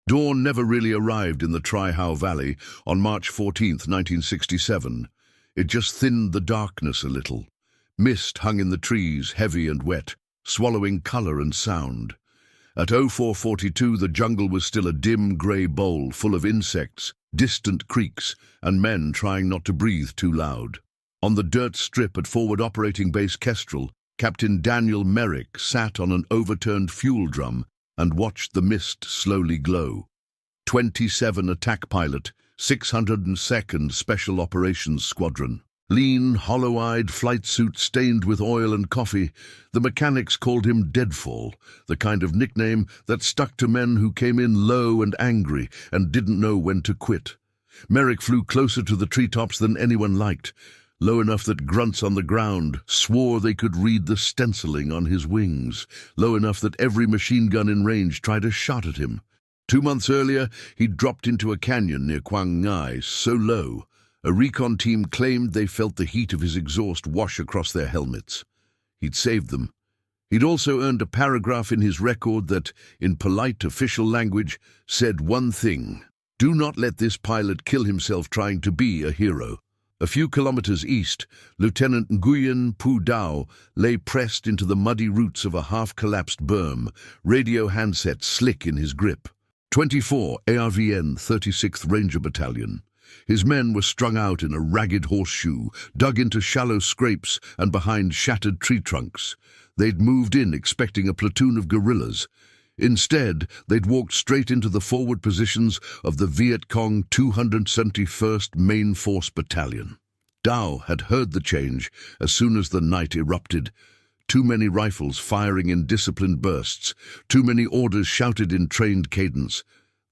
Dawn never really arrived in the Tri-How Valley on March 14, 1967. It just thinned the darkness a little. Mist hung in the trees, heavy and wet, swallowing color and sound. At 0442, the jungle was still a dim grey bowl full of insects, distant creaks, and men trying not to breathe too loud. On the dirt strip at Forward Operating Base Kestrel, Captain Daniel Merrick sat on an overturned fuel drum and watched the mist slowly glow. 27 Attack Pilot, 602nd Special Operations Squadron. Lean, hollow-eyed, flight suit stained with oil and coffee, the mechanics called him Deadfall, the kind of nickname that stuck to men who came in low and angry and didn't know when to quit. Merrick flew closer to the treetops than anyone liked, low enough that grunts on the ground swore they could read the stenciling on his wings, low enough that every machine gun in range tried a shot at him. 2 months earlier, he'd dropped into a canyon near Quang Ngai, so low, a recon team claimed they felt the heat of his exhaust wash across their helmets. He'd saved them. He'd also earned a paragraph in his record that, in polite official language, said one thing: do not let this pilot kill himself trying to be a hero. A few kilometers east, Lieutenant Nguyen Pu Dao lay pressed into the muddy roots of a half-collapsed berm, radio handset slick in his grip. 24 ARVN 36th Ranger Battalion. His men were strung out in a ragged horseshoe, dug into shallow scrapes and behind shattered tree trunks. They'd moved in expecting a platoon of guerrillas. Instead, they'd walked straight into the forward positions of the Viet Cong 271st Main Force Battalion. Dao had heard the change as soon as the night erupted. Too many rifles firing in disciplined bursts, too many orders shouted in trained cadence.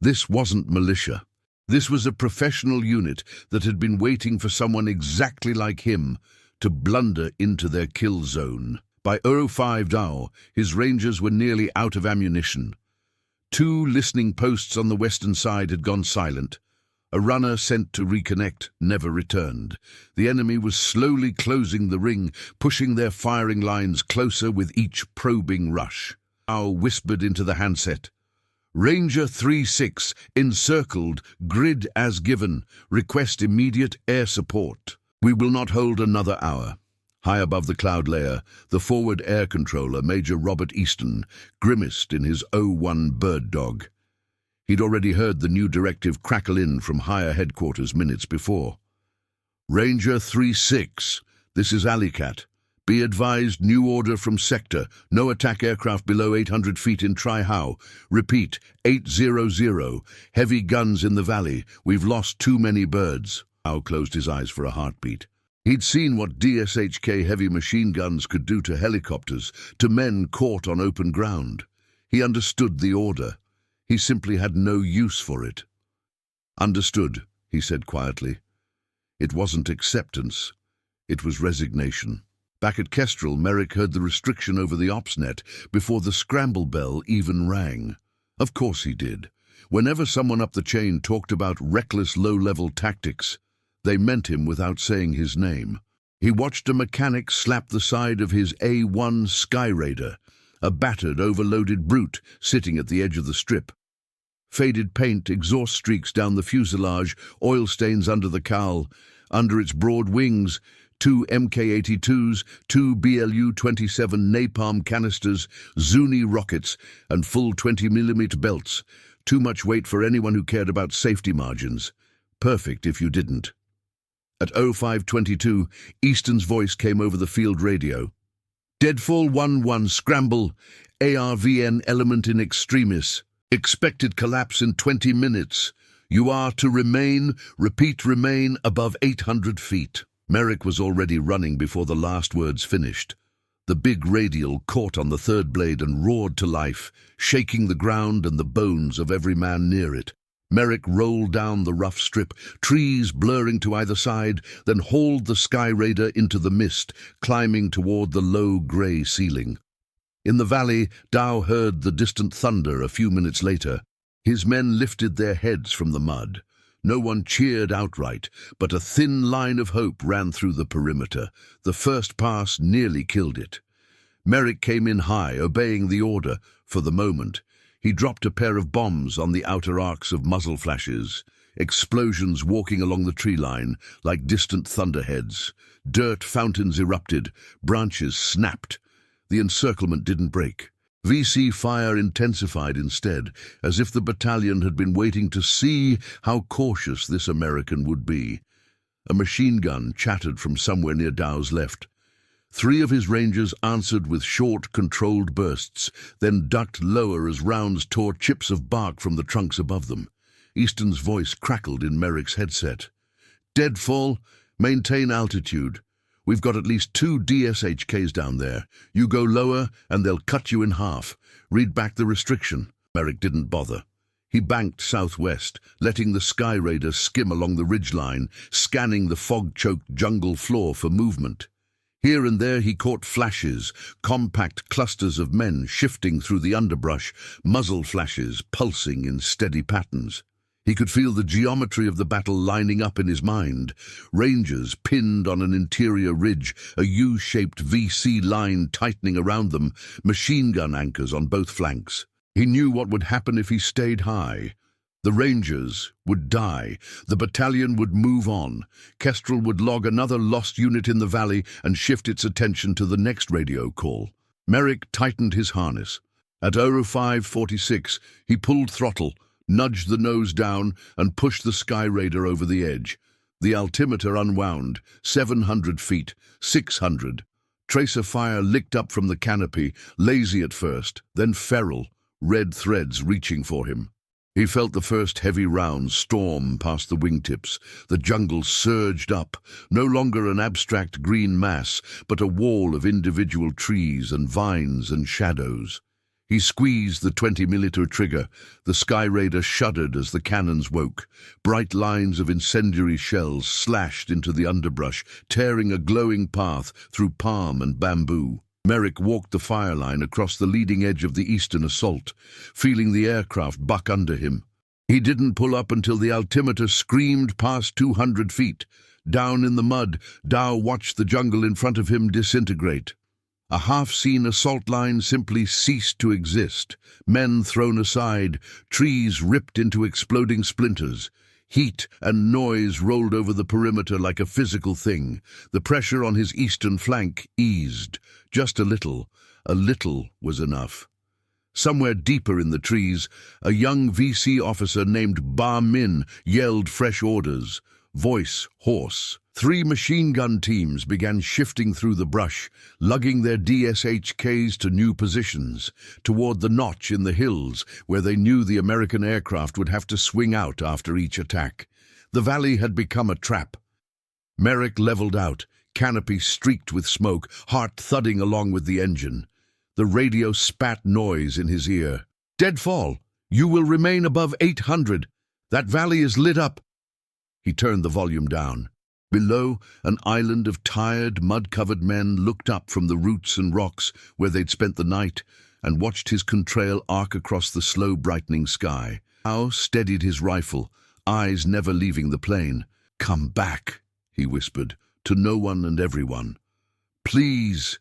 This wasn't militia. This was a professional unit that had been waiting for someone exactly like him to blunder into their kill zone. By 05 Dao, his rangers were nearly out of ammunition. 2 listening posts on the western side had gone silent. A runner sent to reconnect never returned. The enemy was slowly closing the ring, pushing their firing lines closer with each probing rush. Dao whispered into the handset. Ranger 36, encircled, grid as given. Request immediate air support. We will not hold another hour. High above the cloud layer, the forward air controller, Major Robert Easton, grimaced in his 01 bird dog. He'd already heard the new directive crackle in from higher headquarters minutes before. Ranger 36, this is Alicat. Be advised, new order from sector. No attack aircraft below 800 feet in Tri-How. Repeat, 800. Heavy guns in the valley. We've lost too many birds. Dao closed his eyes for a heartbeat. He'd seen what DSHK heavy machine guns could do to helicopters, to men caught on open ground. He understood the order. He simply had no use for it. Understood, he said quietly. It wasn't acceptance. It was resignation. Back at Kestrel, Merrick heard the restriction over the OpsNet before the scramble bell even rang. Of course he did. Whenever someone up the chain talked about reckless low-level tactics, they meant him without saying his name. He watched a mechanic slap the side of his A1 Sky Raider, a battered, overloaded brute sitting at the edge of the strip. Faded paint, exhaust streaks down the fuselage, oil stains under the cowl. Under its broad wings, 2 Mk-82s, 2 BLU-27 napalm canisters, Zuni rockets, and full 20mm belts. Too much weight for anyone who cared about safety margins. Perfect if you didn't. At 0522, Easton's voice came over the field radio. Deadfall 1-1, scramble, ARVN element in extremis. Expected collapse in 20 minutes. You are to remain, repeat remain, above 800 feet. Merrick was already running before the last words finished. The big radial caught on the third blade and roared to life, shaking the ground and the bones of every man near it. Merrick rolled down the rough strip, trees blurring to either side, then hauled the Sky Raider into the mist, climbing toward the low grey ceiling. In the valley, Dao heard the distant thunder a few minutes later. His men lifted their heads from the mud. No one cheered outright, but a thin line of hope ran through the perimeter. The first pass nearly killed it. Merrick came in high, obeying the order, for the moment. He dropped a pair of bombs on the outer arcs of muzzle flashes. Explosions walking along the tree line, like distant thunderheads. Dirt fountains erupted, branches snapped. The encirclement didn't break. VC fire intensified instead, as if the battalion had been waiting to see how cautious this American would be. A machine gun chattered from somewhere near Dow's left. 3 of his Rangers answered with short, controlled bursts, then ducked lower as rounds tore chips of bark from the trunks above them. Easton's voice crackled in Merrick's headset. "Deadfall, maintain altitude. We've got at least 2 DSHKs down there. You go lower and they'll cut you in half. Read back the restriction." Merrick didn't bother. He banked southwest, letting the Sky Raider skim along the ridgeline, scanning the fog-choked jungle floor for movement. Here and there he caught flashes, compact clusters of men shifting through the underbrush, muzzle flashes pulsing in steady patterns. He could feel the geometry of the battle lining up in his mind. Rangers pinned on an interior ridge, a U-shaped VC line tightening around them, machine gun anchors on both flanks. He knew what would happen if he stayed high. The Rangers would die. The battalion would move on. Kestrel would log another lost unit in the valley and shift its attention to the next radio call. Merrick tightened his harness. At 05:46, he pulled throttle, nudged the nose down, and pushed the Sky Raider over the edge. The altimeter unwound. 700 feet, 600. Tracer fire licked up from the canopy, lazy at first, then feral, red threads reaching for him. He felt the first heavy rounds storm past the wingtips. The jungle surged up, no longer an abstract green mass, but a wall of individual trees and vines and shadows. He squeezed the 20mm trigger. The Sky Raider shuddered as the cannons woke. Bright lines of incendiary shells slashed into the underbrush, tearing a glowing path through palm and bamboo. Merrick walked the fire line across the leading edge of the eastern assault, feeling the aircraft buck under him. He didn't pull up until the altimeter screamed past 200 feet. Down in the mud, Dow watched the jungle in front of him disintegrate. A half-seen assault line simply ceased to exist. Men thrown aside, trees ripped into exploding splinters. Heat and noise rolled over the perimeter like a physical thing. The pressure on his eastern flank eased. Just a little was enough. Somewhere deeper in the trees, a young VC officer named Ba Min yelled fresh orders, voice hoarse. 3 machine gun teams began shifting through the brush, lugging their DSHKs to new positions, toward the notch in the hills where they knew the American aircraft would have to swing out after each attack. The valley had become a trap. Merrick leveled out, canopy streaked with smoke, heart thudding along with the engine. The radio spat noise in his ear. "Deadfall! You will remain above 800. That valley is lit up." He turned the volume down. Below, an island of tired, mud-covered men looked up from the roots and rocks where they'd spent the night and watched his contrail arc across the slow-brightening sky. Howe steadied his rifle, eyes never leaving the plane. "Come back," he whispered, to no one and everyone. "Please."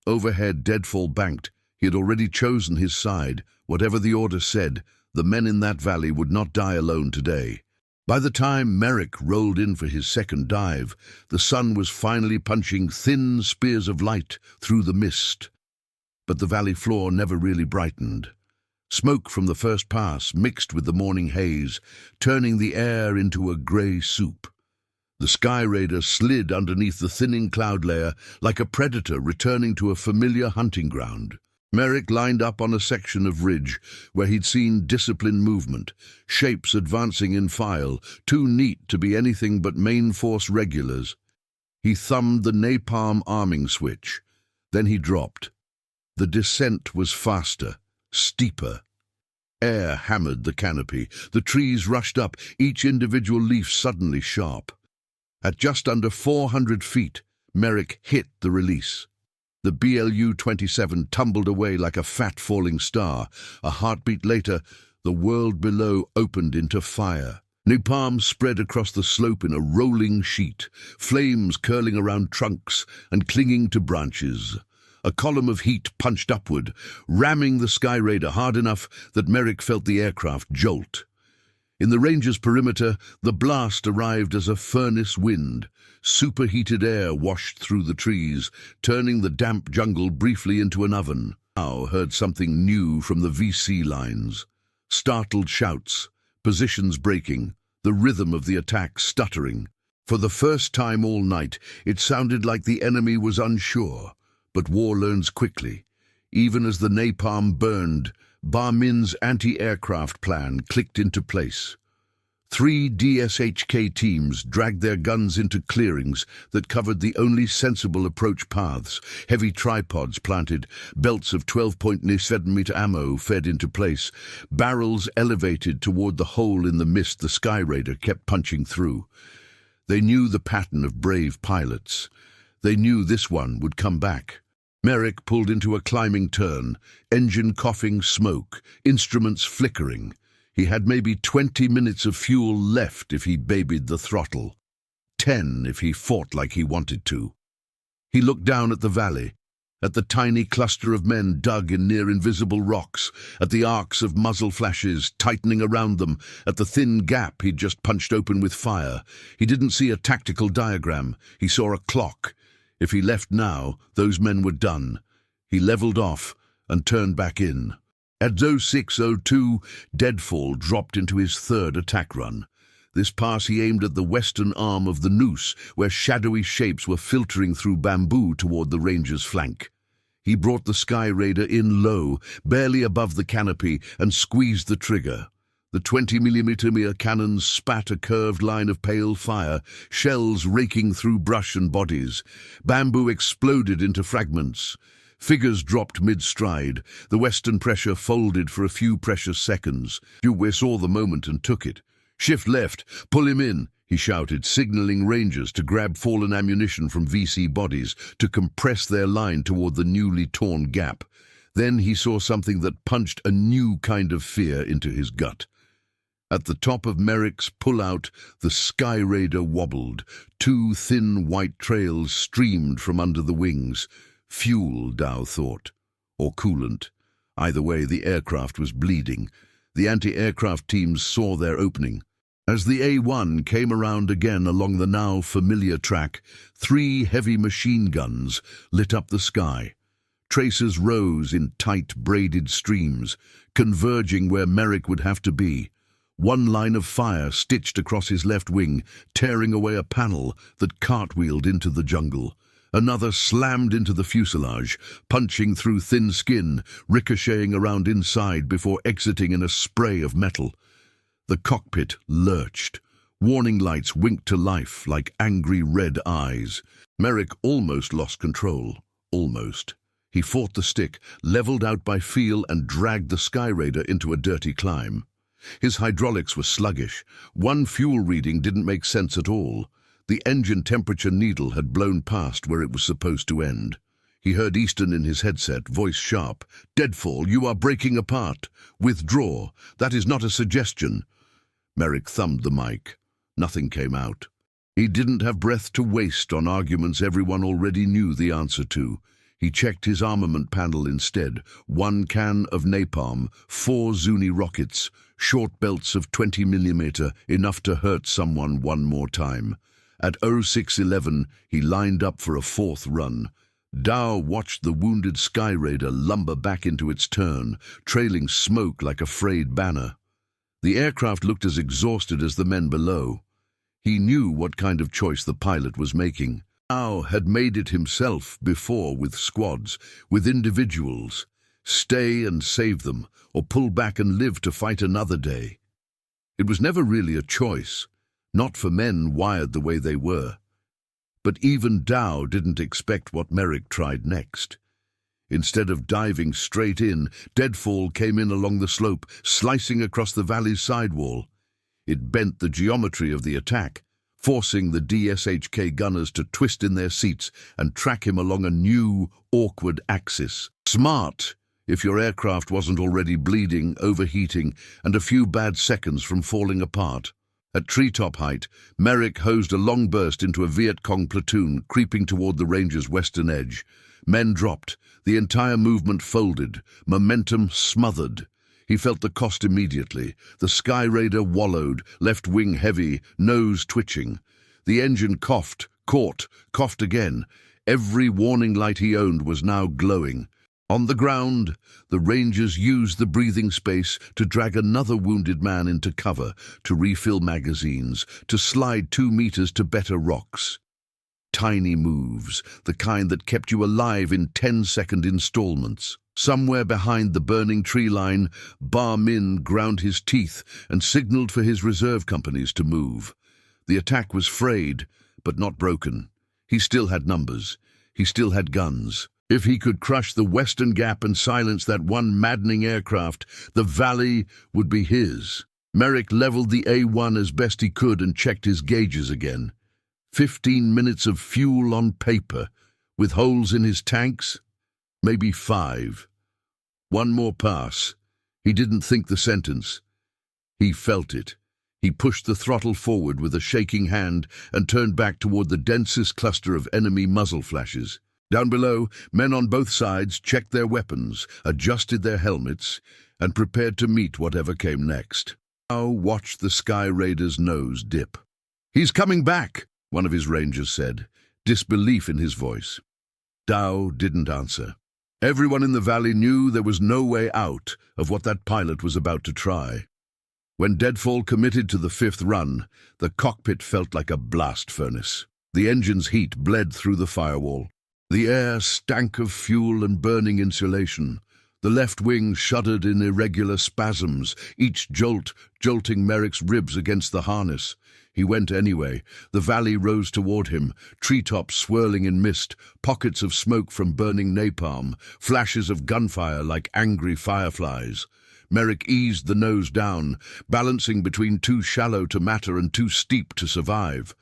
Overhead, Deadfall banked. He had already chosen his side. Whatever the order said, the men in that valley would not die alone today. By the time Merrick rolled in for his second dive, the sun was finally punching thin spears of light through the mist. But the valley floor never really brightened. Smoke from the first pass mixed with the morning haze, turning the air into a grey soup. The Sky Raider slid underneath the thinning cloud layer like a predator returning to a familiar hunting ground. Merrick lined up on a section of ridge where he'd seen disciplined movement, shapes advancing in file, too neat to be anything but main force regulars. He thumbed the napalm arming switch. Then he dropped. The descent was faster, steeper. Air hammered the canopy. The trees rushed up, each individual leaf suddenly sharp. At just under 400 feet, Merrick hit the release. The BLU-27 tumbled away like a fat falling star. A heartbeat later, the world below opened into fire. Napalm spread across the slope in a rolling sheet, flames curling around trunks and clinging to branches. A column of heat punched upward, ramming the Sky Raider hard enough that Merrick felt the aircraft jolt. In the ranger's perimeter, the blast arrived as a furnace wind. Superheated air washed through the trees, turning the damp jungle briefly into an oven. Now heard something new from the VC lines. Startled shouts, positions breaking, the rhythm of the attack stuttering. For the first time all night, it sounded like the enemy was unsure. But war learns quickly. Even as the napalm burned, Ba Min's anti-aircraft plan clicked into place. 3 DSHK teams dragged their guns into clearings that covered the only sensible approach paths. Heavy tripods planted, belts of 12.7-meter ammo fed into place, barrels elevated toward the hole in the mist the Sky Raider kept punching through. They knew the pattern of brave pilots. They knew this one would come back. Merrick pulled into a climbing turn, engine coughing smoke, instruments flickering. He had maybe 20 minutes of fuel left if he babied the throttle. 10 if he fought like he wanted to. He looked down at the valley, at the tiny cluster of men dug in near-invisible rocks, at the arcs of muzzle flashes tightening around them, at the thin gap he'd just punched open with fire. He didn't see a tactical diagram. He saw a clock. If he left now, those men were done. He leveled off and turned back in. At 06:02, deadfall dropped into his third attack run. This pass he aimed at the western arm of the noose, where shadowy shapes were filtering through bamboo toward the ranger's flank. He brought the Sky Raider in low, barely above the canopy, and squeezed the trigger. The 20mm cannons spat a curved line of pale fire, shells raking through brush and bodies. Bamboo exploded into fragments. Figures dropped mid-stride. The western pressure folded for a few precious seconds. Dewey saw the moment and took it. "Shift left, pull him in," he shouted, signaling rangers to grab fallen ammunition from VC bodies to compress their line toward the newly torn gap. Then he saw something that punched a new kind of fear into his gut. At the top of Merrick's pull-out, the Sky Raider wobbled. 2 thin white trails streamed from under the wings. Fuel, Dow thought. Or coolant. Either way, the aircraft was bleeding. The anti-aircraft teams saw their opening. As the A-1 came around again along the now familiar track, 3 heavy machine guns lit up the sky. Tracers rose in tight, braided streams, converging where Merrick would have to be. One line of fire stitched across his left wing, tearing away a panel that cartwheeled into the jungle. Another slammed into the fuselage, punching through thin skin, ricocheting around inside before exiting in a spray of metal. The cockpit lurched. Warning lights winked to life like angry red eyes. Merrick almost lost control. Almost. He fought the stick, leveled out by feel, and dragged the Sky Raider into a dirty climb. His hydraulics were sluggish. One fuel reading didn't make sense at all. The engine temperature needle had blown past where it was supposed to end. He heard Easton in his headset, voice sharp. "Deadfall, you are breaking apart. Withdraw. That is not a suggestion." Merrick thumbed the mic. Nothing came out. He didn't have breath to waste on arguments everyone already knew the answer to. He checked his armament panel instead. 1 can of napalm, 4 Zuni rockets, short belts of 20mm, enough to hurt someone one more time. At 06:11, he lined up for a 4th run. Dow watched the wounded Sky Raider lumber back into its turn, trailing smoke like a frayed banner. The aircraft looked as exhausted as the men below. He knew what kind of choice the pilot was making. Dow had made it himself before with squads, with individuals. Stay and save them, or pull back and live to fight another day. It was never really a choice. Not for men wired the way they were. But even Dow didn't expect what Merrick tried next. Instead of diving straight in, deadfall came in along the slope, slicing across the valley's sidewall. It bent the geometry of the attack, forcing the DSHK gunners to twist in their seats and track him along a new, awkward axis. Smart, if your aircraft wasn't already bleeding, overheating, and a few bad seconds from falling apart. At treetop height, Merrick hosed a long burst into a Viet Cong platoon creeping toward the range's western edge. Men dropped. The entire movement folded. Momentum smothered. He felt the cost immediately. The Sky Raider wallowed, left wing heavy, nose twitching. The engine coughed, caught, coughed again. Every warning light he owned was now glowing. On the ground, the Rangers used the breathing space to drag another wounded man into cover, to refill magazines, to slide 2 meters to better rocks. Tiny moves, the kind that kept you alive in 10-second installments. Somewhere behind the burning tree line, Ba Min ground his teeth and signaled for his reserve companies to move. The attack was frayed, but not broken. He still had numbers. He still had guns. If he could crush the Western Gap and silence that one maddening aircraft, the valley would be his. Merrick leveled the A1 as best he could and checked his gauges again. 15 minutes of fuel on paper, with holes in his tanks? Maybe 5. One more pass. He didn't think the sentence. He felt it. He pushed the throttle forward with a shaking hand and turned back toward the densest cluster of enemy muzzle flashes. Down below, men on both sides checked their weapons, adjusted their helmets, and prepared to meet whatever came next. Dow watched the Sky Raider's nose dip. "He's coming back," one of his rangers said, disbelief in his voice. Dow didn't answer. Everyone in the valley knew there was no way out of what that pilot was about to try. When Deadfall committed to the 5th run, the cockpit felt like a blast furnace. The engine's heat bled through the firewall. The air stank of fuel and burning insulation. The left wing shuddered in irregular spasms, each jolt jolting Merrick's ribs against the harness. He went anyway. The valley rose toward him, treetops swirling in mist, pockets of smoke from burning napalm, flashes of gunfire like angry fireflies. Merrick eased the nose down, balancing between too shallow to matter and too steep to survive.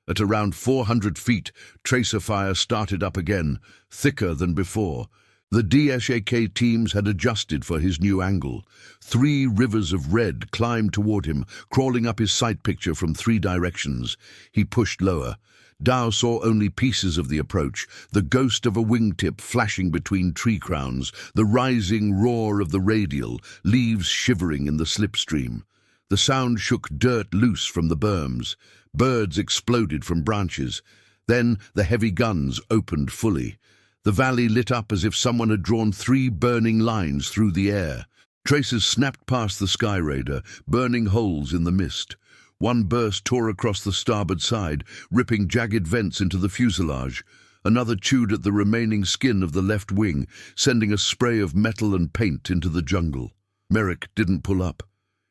At around 400 feet, tracer fire started up again, thicker than before. The DSAK teams had adjusted for his new angle. 3 rivers of red climbed toward him, crawling up his sight picture from 3 directions. He pushed lower. Dow saw only pieces of the approach, the ghost of a wingtip flashing between tree crowns, the rising roar of the radial, leaves shivering in the slipstream. The sound shook dirt loose from the berms. Birds exploded from branches. Then the heavy guns opened fully. The valley lit up as if someone had drawn 3 burning lines through the air. Tracers snapped past the Sky Raider, burning holes in the mist. One burst tore across the starboard side, ripping jagged vents into the fuselage. Another chewed at the remaining skin of the left wing, sending a spray of metal and paint into the jungle. Merrick didn't pull up.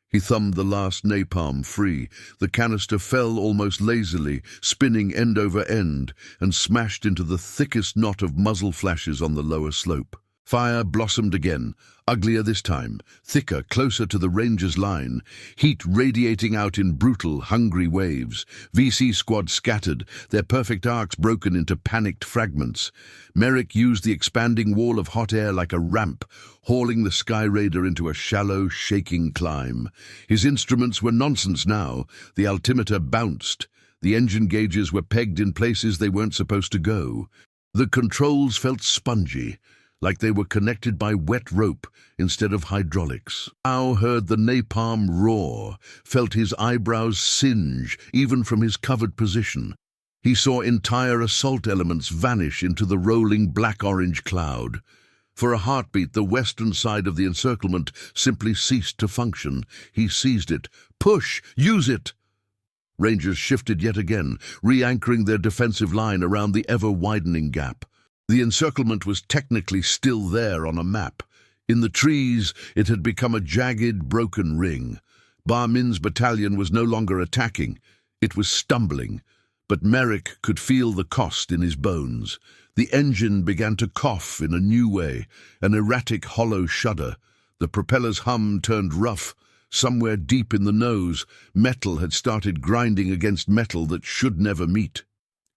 He thumbed the last napalm free. The canister fell almost lazily, spinning end over end, and smashed into the thickest knot of muzzle flashes on the lower slope. Fire blossomed again, uglier this time, thicker, closer to the Rangers' line, heat radiating out in brutal, hungry waves. VC squad scattered, their perfect arcs broken into panicked fragments. Merrick used the expanding wall of hot air like a ramp, hauling the Sky Raider into a shallow, shaking climb. His instruments were nonsense now. The altimeter bounced. The engine gauges were pegged in places they weren't supposed to go. The controls felt spongy, like they were connected by wet rope instead of hydraulics. Dow heard the napalm roar, felt his eyebrows singe even from his covered position. He saw entire assault elements vanish into the rolling black-orange cloud. For a heartbeat, the western side of the encirclement simply ceased to function. He seized it. Push! Use it! Rangers shifted yet again, re-anchoring their defensive line around the ever-widening gap. The encirclement was technically still there on a map. In the trees, it had become a jagged, broken ring. Ba Min's battalion was no longer attacking. It was stumbling. But Merrick could feel the cost in his bones. The engine began to cough in a new way, an erratic hollow shudder. The propeller's hum turned rough. Somewhere deep in the nose, metal had started grinding against metal that should never meet.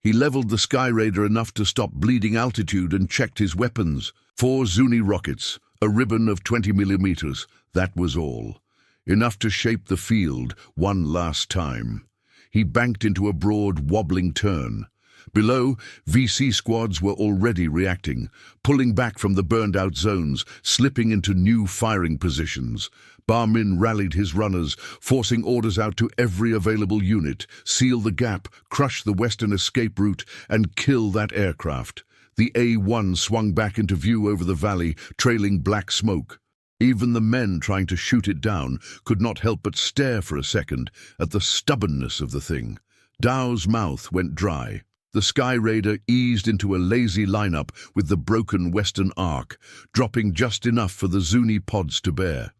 He leveled the Sky Raider enough to stop bleeding altitude and checked his weapons. 4 Zuni rockets, a ribbon of 20 millimeters, that was all. Enough to shape the field one last time. He banked into a broad, wobbling turn. Below, VC squads were already reacting, pulling back from the burned-out zones, slipping into new firing positions. Min rallied his runners, forcing orders out to every available unit, seal the gap, crush the western escape route, and kill that aircraft. The A-1 swung back into view over the valley, trailing black smoke. Even the men trying to shoot it down could not help but stare for a second at the stubbornness of the thing. Dow's mouth went dry. The Sky Raider eased into a lazy lineup with the broken western arc, dropping just enough for the Zuni pods to bear.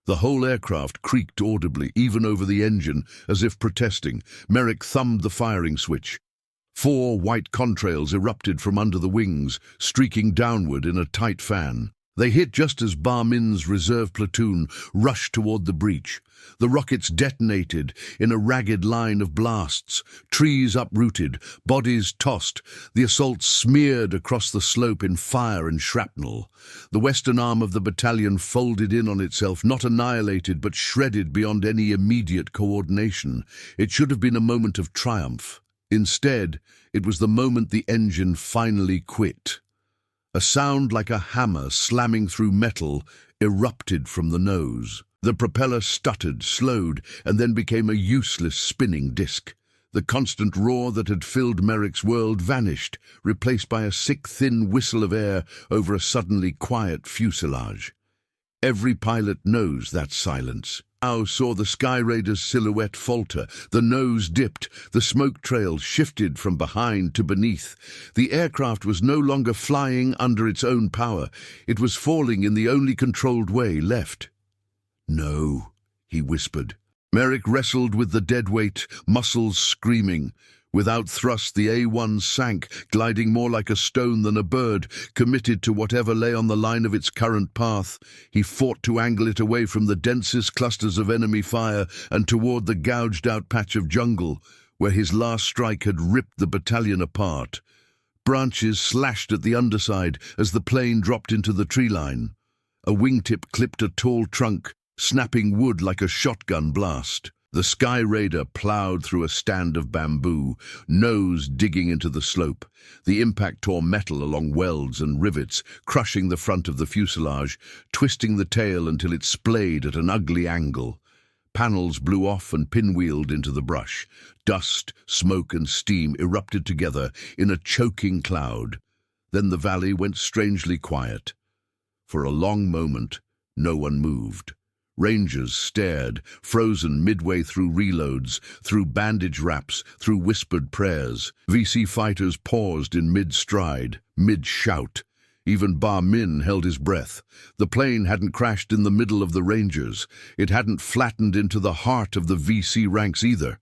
The whole aircraft creaked audibly, even over the engine, as if protesting. Merrick thumbed the firing switch. 4 white contrails erupted from under the wings, streaking downward in a tight fan. They hit just as Min's reserve platoon rushed toward the breach. The rockets detonated in a ragged line of blasts, trees uprooted, bodies tossed, the assault smeared across the slope in fire and shrapnel. The western arm of the battalion folded in on itself, not annihilated but shredded beyond any immediate coordination. It should have been a moment of triumph. Instead, it was the moment the engine finally quit. A sound like a hammer slamming through metal erupted from the nose. The propeller stuttered, slowed, and then became a useless spinning disc. The constant roar that had filled Merrick's world vanished, replaced by a sick, thin whistle of air over a suddenly quiet fuselage. Every pilot knows that silence. Dow saw the Sky Raider's silhouette falter. The nose dipped. The smoke trail shifted from behind to beneath. The aircraft was no longer flying under its own power. It was falling in the only controlled way left. "No," he whispered. Merrick wrestled with the dead weight, muscles screaming. Without thrust, the A-1 sank, gliding more like a stone than a bird, committed to whatever lay on the line of its current path. He fought to angle it away from the densest clusters of enemy fire and toward the gouged-out patch of jungle, where his last strike had ripped the battalion apart. Branches slashed at the underside as the plane dropped into the tree line. A wingtip clipped a tall trunk, snapping wood like a shotgun blast. The Sky Raider plowed through a stand of bamboo, nose digging into the slope. The impact tore metal along welds and rivets, crushing the front of the fuselage, twisting the tail until it splayed at an ugly angle. Panels blew off and pinwheeled into the brush. Dust, smoke, and steam erupted together in a choking cloud. Then the valley went strangely quiet. For a long moment, no one moved. Rangers stared, frozen midway through reloads, through bandage wraps, through whispered prayers. VC fighters paused in mid-stride, mid-shout. Even Min held his breath. The plane hadn't crashed in the middle of the Rangers. It hadn't flattened into the heart of the VC ranks either.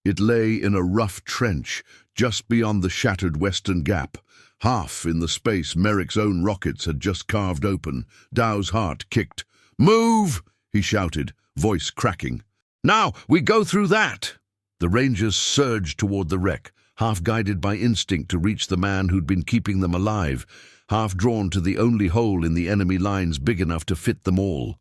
It lay in a rough trench, just beyond the shattered western gap. Half in the space Merrick's own rockets had just carved open. Dow's heart kicked. "Move!" he shouted, voice cracking. "Now, we go through that!" The Rangers surged toward the wreck, half guided by instinct to reach the man who'd been keeping them alive, half drawn to the only hole in the enemy lines big enough to fit them all.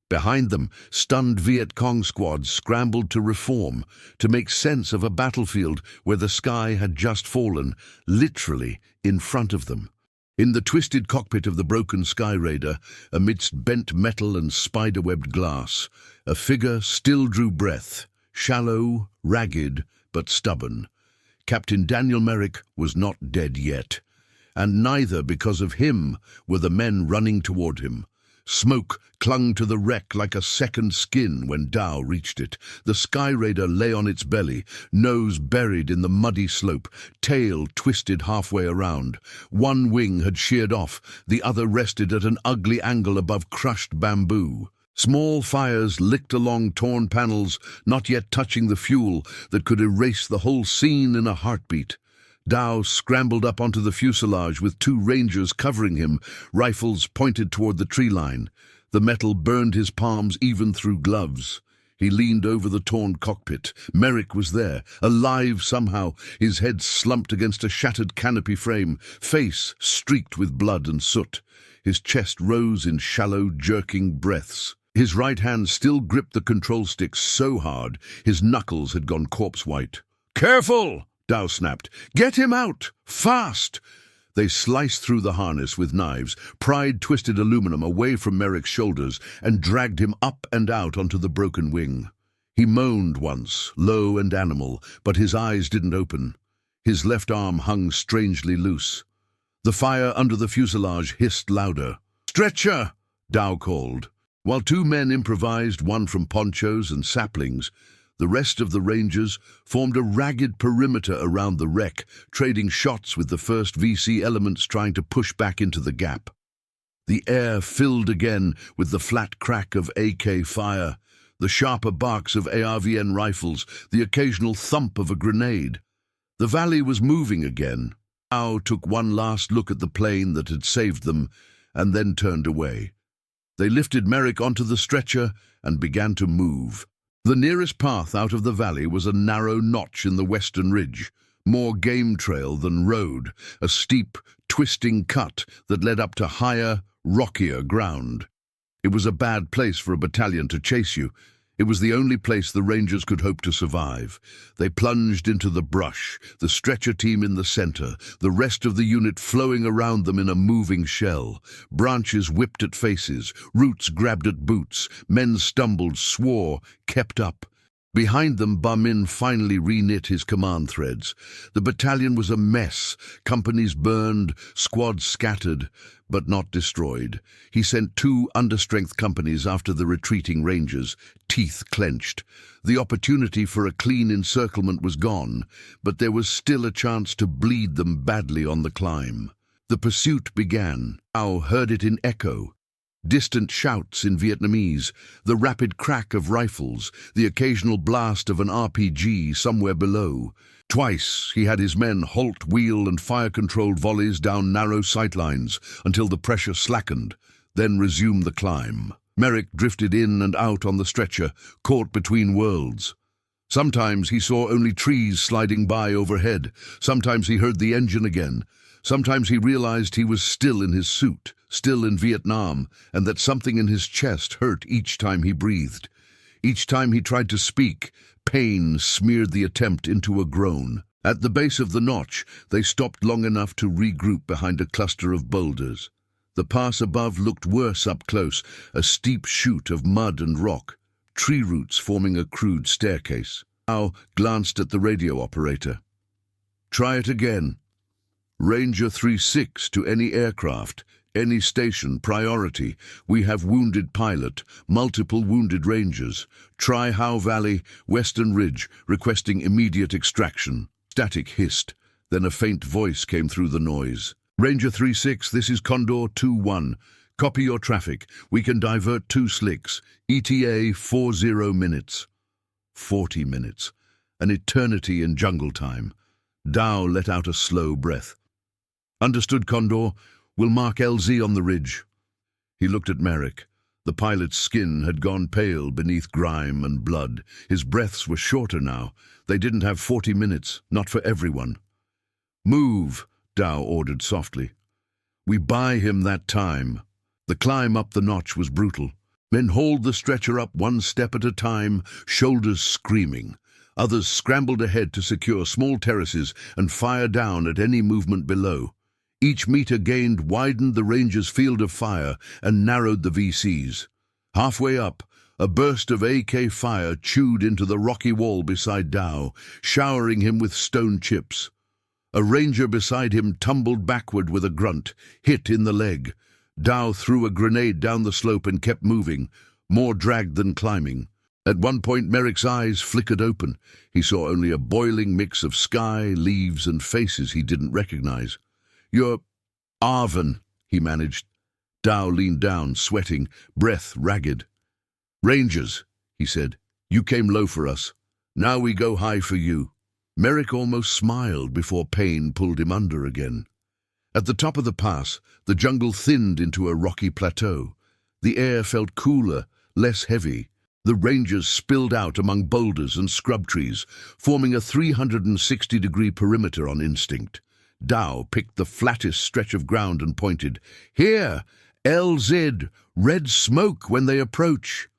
Behind them, stunned Viet Cong squads scrambled to reform, to make sense of a battlefield where the sky had just fallen, literally in front of them. In the twisted cockpit of the broken Sky Raider, amidst bent metal and spider-webbed glass, a figure still drew breath, shallow, ragged, but stubborn. Captain Daniel Merrick was not dead yet, and neither because of him were the men running toward him. Smoke clung to the wreck like a second skin when Dow reached it. The Sky Raider lay on its belly, nose buried in the muddy slope, tail twisted halfway around. One wing had sheared off, the other rested at an ugly angle above crushed bamboo. Small fires licked along torn panels, not yet touching the fuel that could erase the whole scene in a heartbeat. Dow scrambled up onto the fuselage with 2 Rangers covering him, rifles pointed toward the tree line. The metal burned his palms even through gloves. He leaned over the torn cockpit. Merrick was there, alive somehow, his head slumped against a shattered canopy frame, face streaked with blood and soot. His chest rose in shallow, jerking breaths. His right hand still gripped the control stick so hard his knuckles had gone corpse-white. "Careful!" Dow snapped. "Get him out! Fast!" They sliced through the harness with knives, pried twisted aluminum away from Merrick's shoulders, and dragged him up and out onto the broken wing. He moaned once, low and animal, but his eyes didn't open. His left arm hung strangely loose. The fire under the fuselage hissed louder. "Stretcher!" Dow called. While two men improvised, one from ponchos and saplings, the rest of the Rangers formed a ragged perimeter around the wreck, trading shots with the first VC elements trying to push back into the gap. The air filled again with the flat crack of AK fire, the sharper barks of ARVN rifles, the occasional thump of a grenade. The valley was moving again. Dow took one last look at the plane that had saved them and then turned away. They lifted Merrick onto the stretcher and began to move. The nearest path out of the valley was a narrow notch in the western ridge, more game trail than road, a steep, twisting cut that led up to higher, rockier ground. It was a bad place for a battalion to chase you. It was the only place the Rangers could hope to survive. They plunged into the brush, the stretcher team in the center, the rest of the unit flowing around them in a moving shell. Branches whipped at faces, roots grabbed at boots, men stumbled, swore, kept up. Behind them, Min finally reknit his command threads. The battalion was a mess, companies burned, squads scattered, but not destroyed. He sent 2 understrength companies after the retreating Rangers, teeth clenched. The opportunity for a clean encirclement was gone, but there was still a chance to bleed them badly on the climb. The pursuit began. Dow heard it in echo. Distant shouts in Vietnamese, the rapid crack of rifles, the occasional blast of an RPG somewhere below. Twice he had his men halt, wheel and fire-controlled volleys down narrow sightlines until the pressure slackened, then resume the climb. Merrick drifted in and out on the stretcher, caught between worlds. Sometimes he saw only trees sliding by overhead. Sometimes he heard the engine again. Sometimes he realized he was still in his suit, still in Vietnam, and that something in his chest hurt each time he breathed. Each time he tried to speak, pain smeared the attempt into a groan. At the base of the notch, they stopped long enough to regroup behind a cluster of boulders. The pass above looked worse up close, a steep chute of mud and rock, tree roots forming a crude staircase. Dow glanced at the radio operator. "Try it again. Ranger 3-6 to any aircraft, any station, priority. We have wounded pilot, multiple wounded Rangers. Try Howe Valley, Western Ridge, requesting immediate extraction." Static hissed, then a faint voice came through the noise. "Ranger 3-6, this is Condor 2-1. Copy your traffic. We can divert 2 slicks. ETA 40 minutes. 40 minutes. An eternity in jungle time. Dow let out a slow breath. "Understood, Condor. We'll mark LZ on the ridge." He looked at Merrick. The pilot's skin had gone pale beneath grime and blood. His breaths were shorter now. They didn't have 40 minutes, not for everyone. "Move," Dow ordered softly. "We buy him that time." The climb up the notch was brutal. Men hauled the stretcher up one step at a time, shoulders screaming. Others scrambled ahead to secure small terraces and fire down at any movement below. Each meter gained widened the Rangers' field of fire and narrowed the VCs. Halfway up, a burst of AK fire chewed into the rocky wall beside Dow, showering him with stone chips. A Ranger beside him tumbled backward with a grunt, hit in the leg. Dow threw a grenade down the slope and kept moving, more dragged than climbing. At one point, Merrick's eyes flickered open. He saw only a boiling mix of sky, leaves, and faces he didn't recognize. "You're ARVN," he managed. Dow leaned down, sweating, breath ragged. "Rangers," he said. "You came low for us. Now we go high for you." Merrick almost smiled before pain pulled him under again. At the top of the pass, the jungle thinned into a rocky plateau. The air felt cooler, less heavy. The Rangers spilled out among boulders and scrub trees, forming a 360-degree perimeter on instinct. Dow picked the flattest stretch of ground and pointed. "Here! LZ! Red smoke when they approach!"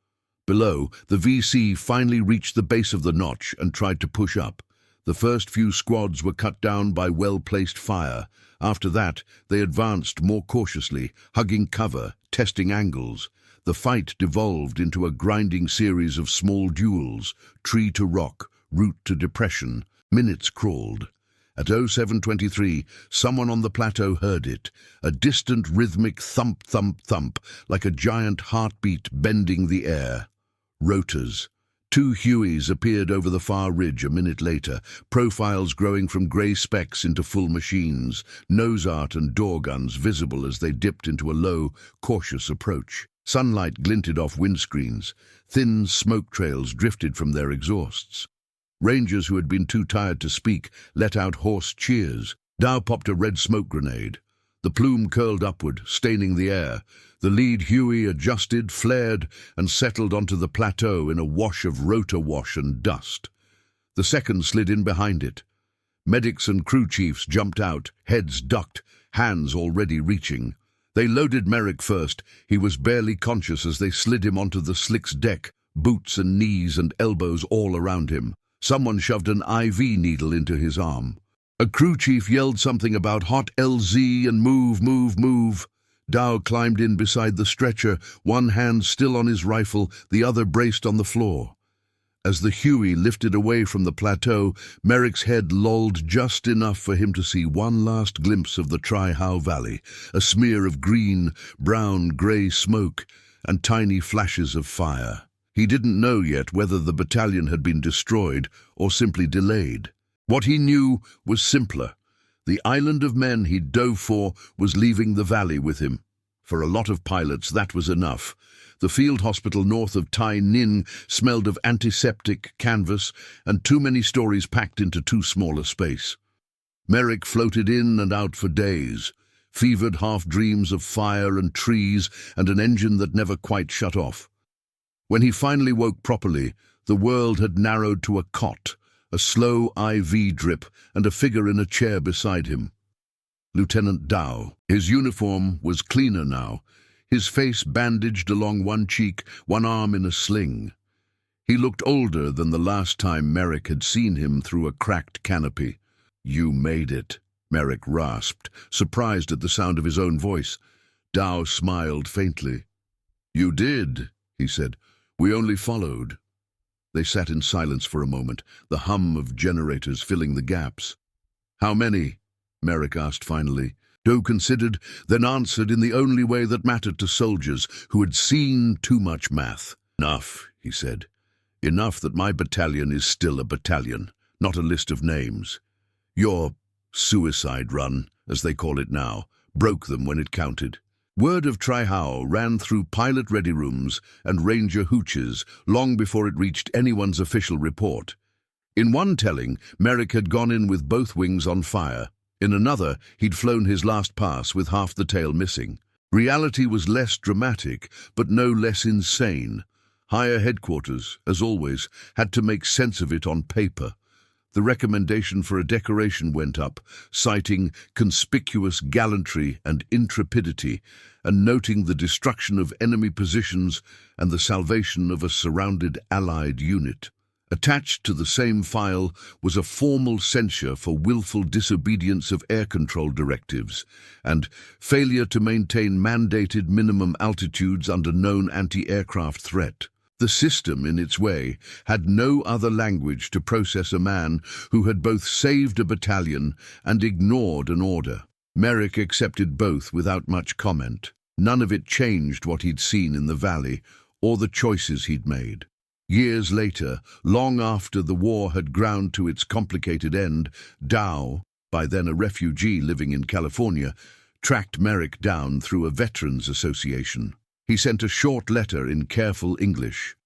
Below, the VC finally reached the base of the notch and tried to push up. The first few squads were cut down by well-placed fire. After that, they advanced more cautiously, hugging cover, testing angles. The fight devolved into a grinding series of small duels, tree to rock, root to depression. Minutes crawled. At 07:23, someone on the plateau heard it, a distant rhythmic thump, thump, thump, like a giant heartbeat bending the air. Rotors. 2 Hueys appeared over the far ridge a minute later, profiles growing from grey specks into full machines, nose art and door guns visible as they dipped into a low, cautious approach. Sunlight glinted off windscreens. Thin smoke trails drifted from their exhausts. Rangers who had been too tired to speak let out hoarse cheers. Dow popped a red smoke grenade. The plume curled upward, staining the air. The lead Huey adjusted, flared, and settled onto the plateau in a wash of rotor wash and dust. The second slid in behind it. Medics and crew chiefs jumped out, heads ducked, hands already reaching. They loaded Merrick first. He was barely conscious as they slid him onto the slick's deck, boots and knees and elbows all around him. Someone shoved an IV needle into his arm. A crew chief yelled something about hot LZ and move, move, move. Dow climbed in beside the stretcher, one hand still on his rifle, the other braced on the floor. As the Huey lifted away from the plateau, Merrick's head lolled just enough for him to see one last glimpse of the Tri-How Valley, a smear of green, brown, grey smoke, and tiny flashes of fire. He didn't know yet whether the battalion had been destroyed or simply delayed. What he knew was simpler. The island of men he'd dove for was leaving the valley with him. For a lot of pilots, that was enough. The field hospital north of Tai Ninh smelled of antiseptic, canvas, and too many stories packed into too small a space. Merrick floated in and out for days, fevered half-dreams of fire and trees and an engine that never quite shut off. When he finally woke properly, the world had narrowed to a cot, a slow IV drip, and a figure in a chair beside him. Lieutenant Dow. His uniform was cleaner now, his face bandaged along one cheek, one arm in a sling. He looked older than the last time Merrick had seen him through a cracked canopy. "You made it," Merrick rasped, surprised at the sound of his own voice. Dow smiled faintly. "You did," he said. "We only followed." They sat in silence for a moment, the hum of generators filling the gaps. "How many?" Merrick asked finally. Doe considered, then answered in the only way that mattered to soldiers who had seen too much math. "Enough," he said. "Enough that my battalion is still a battalion, not a list of names. Your suicide run, as they call it now, broke them when it counted." Word of Tri-How ran through pilot ready rooms and ranger hooches long before it reached anyone's official report. In one telling, Merrick had gone in with both wings on fire. In another, he'd flown his last pass with half the tail missing. Reality was less dramatic, but no less insane. Higher headquarters, as always, had to make sense of it on paper. The recommendation for a decoration went up, citing conspicuous gallantry and intrepidity, and noting the destruction of enemy positions and the salvation of a surrounded Allied unit. Attached to the same file was a formal censure for willful disobedience of air control directives and failure to maintain mandated minimum altitudes under known anti-aircraft threat. The system, in its way, had no other language to process a man who had both saved a battalion and ignored an order. Merrick accepted both without much comment. None of it changed what he'd seen in the valley or the choices he'd made. Years later, long after the war had ground to its complicated end, Dow, by then a refugee living in California, tracked Merrick down through a veterans association. He sent a short letter in careful English.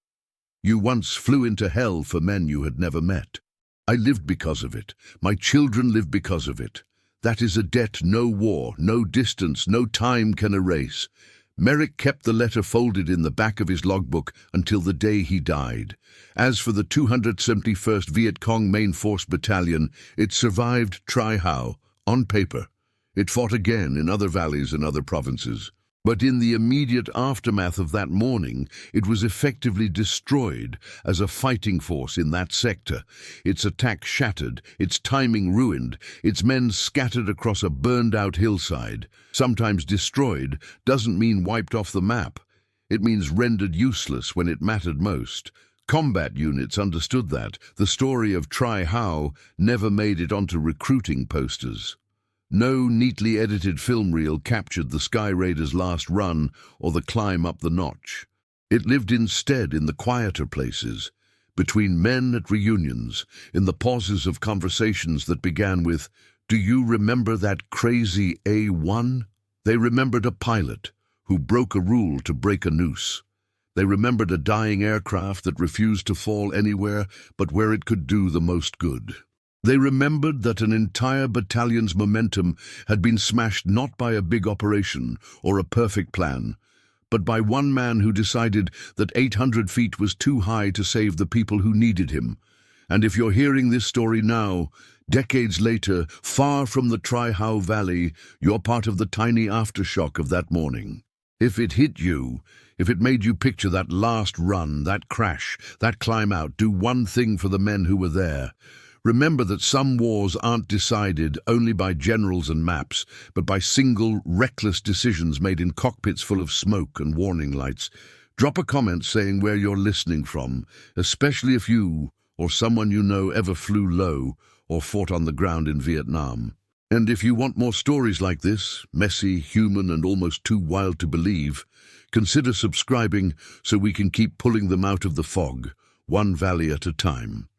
"You once flew into hell for men you had never met. I lived because of it. My children live because of it. That is a debt no war, no distance, no time can erase." Merrick kept the letter folded in the back of his logbook until the day he died. As for the 271st Viet Cong Main Force Battalion, it survived Tri-How, on paper. It fought again in other valleys and other provinces. But in the immediate aftermath of that morning, it was effectively destroyed as a fighting force in that sector. Its attack shattered, its timing ruined, its men scattered across a burned-out hillside. Sometimes destroyed doesn't mean wiped off the map. It means rendered useless when it mattered most. Combat units understood that. The story of Tri Hao never made it onto recruiting posters. No neatly edited film reel captured the Sky Raider's last run or the climb up the notch. It lived instead in the quieter places, between men at reunions, in the pauses of conversations that began with, "Do you remember that crazy A1?" They remembered a pilot who broke a rule to break a noose. They remembered a dying aircraft that refused to fall anywhere but where it could do the most good. They remembered that an entire battalion's momentum had been smashed not by a big operation or a perfect plan, but by one man who decided that 800 feet was too high to save the people who needed him. And if you're hearing this story now, decades later, far from the Tri Hao Valley, you're part of the tiny aftershock of that morning. If it hit you, if it made you picture that last run, that crash, that climb out, do one thing for the men who were there. Remember that some wars aren't decided only by generals and maps, but by single, reckless decisions made in cockpits full of smoke and warning lights. Drop a comment saying where you're listening from, especially if you or someone you know ever flew low or fought on the ground in Vietnam. And if you want more stories like this, messy, human, and almost too wild to believe, consider subscribing so we can keep pulling them out of the fog, one valley at a time.